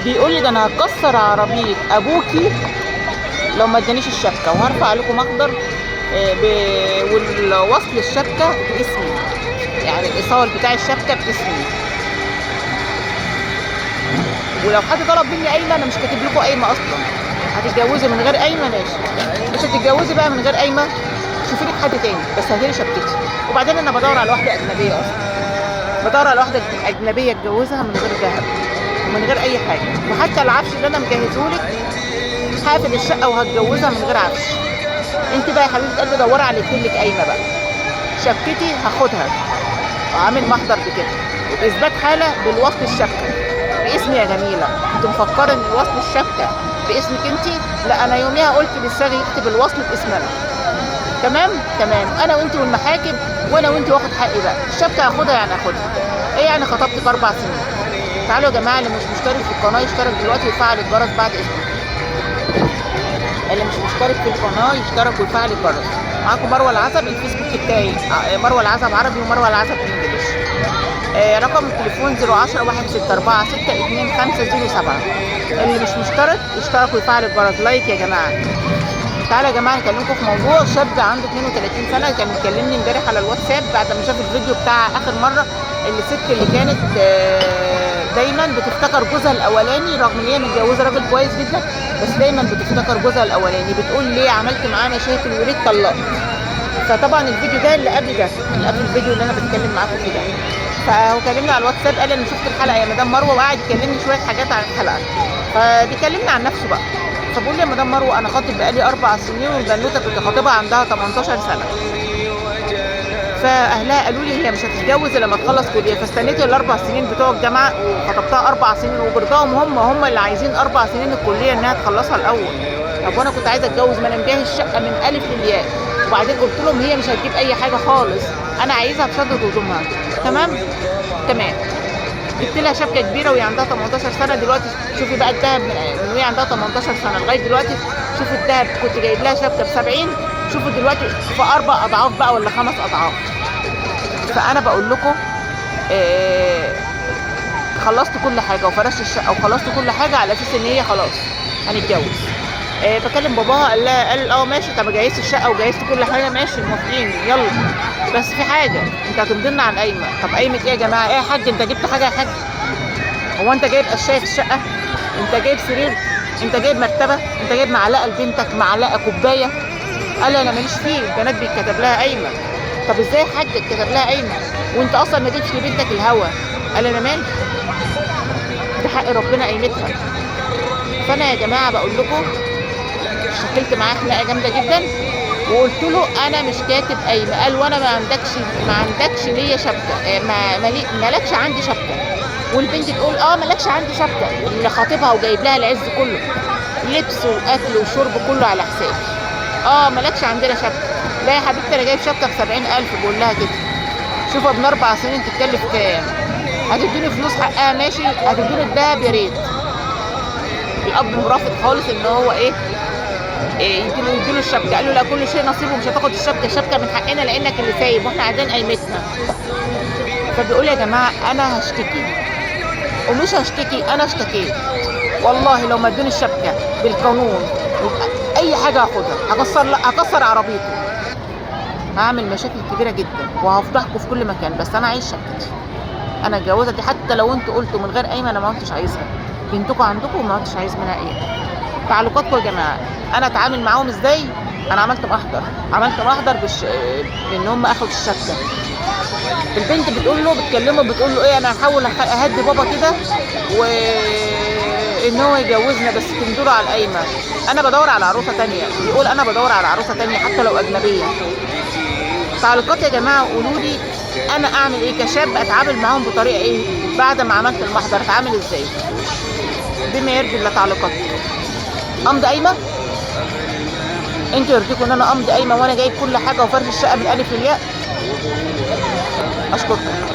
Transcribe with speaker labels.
Speaker 1: بيقول لي ده انا هكسر عربيه ابوكي لو ما ادانيش الشبكه، وهرفع لكم محضر والوصل الشبكه باسمي، يعني الايصال بتاع الشبكه باسمي. ولو حد طلب مني قايمه انا مش كاتب لكم قايمه اصلا. هتتجوزي من غير قايمه ماشي، مش هتتجوزي بقى من غير قايمه شوفي لك حد تاني، بس هاتيلي شبكتي. وبعدين انا بدور على واحده اجنبيه اصلا، بدور على واحده اجنبيه اتجوزها من غير ذهب ومن غير اي حاجه. وحتى العفش اللي انا مجهزهولك هقفل الشقه وهتجوزها من غير عفش. انت بقى يا حبيبه قلبي دوري على لك قايمه بقى. شبكتي هاخدها وعامل محضر بكده واثبات حاله بالوصل الشبكه باسمي يا جميله. انت مفكره ان وصل الشبكه باسمك انت؟ لا، انا يوميها قلت للساغي يكتب الوصل باسمنا. تمام تمام، انا وانت والمحاكم، وانا وانت واخد حقي بقى. الشبكه هاخدها يعني هاخدها. ايه يعني خطبتك 4 سنين؟ تعالوا يا جماعه، اللي مش مشترك في القناه يشترك دلوقتي ويفعل الجرس بعد اذنكم. اللي مش مشترك في القناه يشترك ويفعل الجرس. معاكم مروه العزب، الفيسبوك بتاعي مروه العزب عربي ومروه العزب انجلش. رقم التليفون 010 164 62507. اللي مش مشترك يشترك ويفعل الجرس. لايك يا جماعه. تعالى يا جماعه نكلمكم في موضوع شاب عنده 32 سنه كان مكلمني امبارح على الواتساب بعد ما شاف الفيديو بتاع اخر مره. الست اللي كانت دايما بتفتكر جوزها الاولاني رغم ان هي متجوزه راجل كويس جدا، بس دايما بتفتكر جوزها الاولاني. بتقول ليه عملت معاه مشاكل وليه اتطلقت. فطبعا الفيديو ده اللي قبل ده، اللي قبل الفيديو اللي انا بتكلم معاكم فيه ده. فهو كلمني على الواتساب قال انا شفت الحلقه يا مدام مروه، وقعد يكلمني شويه حاجات عن الحلقه. فبيكلمني عن نفسه بقى. فبقول لي يا مدام مروه انا خاطب بقالي 4 سنين والبنوته كنت خاطبها عندها 18 سنه. فاهلها قالوا لي هي مش هتتجوز الا لما تخلص كليه، فاستنيت ال4 سنين بتوع الجامعه وخطبتها 4 سنين، وبرضاهم هم اللي عايزين 4 سنين الكليه انها تخلصها الاول. طب وانا كنت عايزه اتجوز، ما انا مجهز الشقه من الف للياء. وبعدين قلت لهم هي مش هتجيب اي حاجه خالص، انا عايزها بشنطه هدومها. تمام تمام. جبت لها شبكه كبيره وهي عندها 18 سنه. دلوقتي شوفي بقى الذهب من وهي عندها 18 سنه لغايه دلوقتي. شوفي الذهب كنت جايب لها شبكه ب70، شوفوا دلوقتي في 4 اضعاف بقى ولا 5 اضعاف. فانا بقول لكم خلصت كل حاجه وفرشت الشقه وخلصت كل حاجه على اساس ان هي خلاص هنتجوز. بكلم باباها قال ماشي. طب جهزت الشقه وجهزت كل حاجه ماشي موافقين يلا، بس في حاجه انت هتمضي لنا على القايمه. طب قايمه ايه يا جماعه؟ ايه يا حاج انت جبت حاجه يا حاج؟ هو انت جايب قشايه في الشقه؟ انت جايب سرير؟ انت جايب مرتبه؟ انت جايب معلقه لبنتك؟ معلقه كوبايه؟ قال انا ماليش فيه، البنات بيتكتب لها قايمه. طب ازاي يا حاج اتكتب لها قايمه وانت اصلا ما اديتش لبنتك الهوا؟ قال انا مالي، ده حق ربنا قايمتها. فانا يا جماعه بقول لكم شكلت معاه خناقه جامده جدا وقلت له انا مش كاتب قايمه. قال وانا ما عندكش ليا شبكه، مالكش عندي شبكه. والبنت تقول مالكش عندي شبكه، اللي خاطبها وجايب لها العز كله لبس واكل وشرب كله على حسابي. مالكش عندنا شبكه. لا يا حبيبتي انا جايب شبكه ب70,000. بقول لها كده. شوف ابن 4 سنين تتكلف كام؟ هتديني فلوس حقها ماشي، هتديني الدهب يا ريت. الاب مرافض خالص ان هو يديله الشبكه. قال له لا كل شيء نصيبه، مش هتاخد الشبكه من حقنا لانك اللي سايب واحنا عايزين قيمتنا. فبيقول يا جماعه انا هشتكي ومش هشتكي، انا اشتكيت والله لو ما ادوني الشبكه بالقانون اي حاجه هاخدها، هكسر عربيته، هعمل مشاكل كبيره جدا وهفضحكم في كل مكان. بس انا عايز شبكتي. انا الجوازه دي حتى لو انتوا قلتوا من غير قايمه انا ما كنتش عايزها. بنتكم عندكم وما كنتش عايز منها ايه. تعليقاتكم يا جماعه. انا اتعامل معاهم ازاي؟ انا عملت محضر بان هم اخدوا الشبكه. البنت بتقول له انا هحاول اهدي بابا كده وان هو يجوزنا بس تمدوا على القايمه. انا بدور على عروسه تانية، بيقول انا بدور على عروسه تانية حتى لو اجنبيه. تعليقات يا جماعه قولوا لي انا اعمل ايه كشاب؟ اتعامل معاهم بطريقه ايه بعد ما عملت المحضر؟ اتعامل ازاي بما يرضي الله؟ تعليقاتكم. امضي قايمه؟ انتوا يرضيكم ان انا امضي قايمه وانا جايب كل حاجه وفرش الشقه من الالف للياء؟ اشكركم.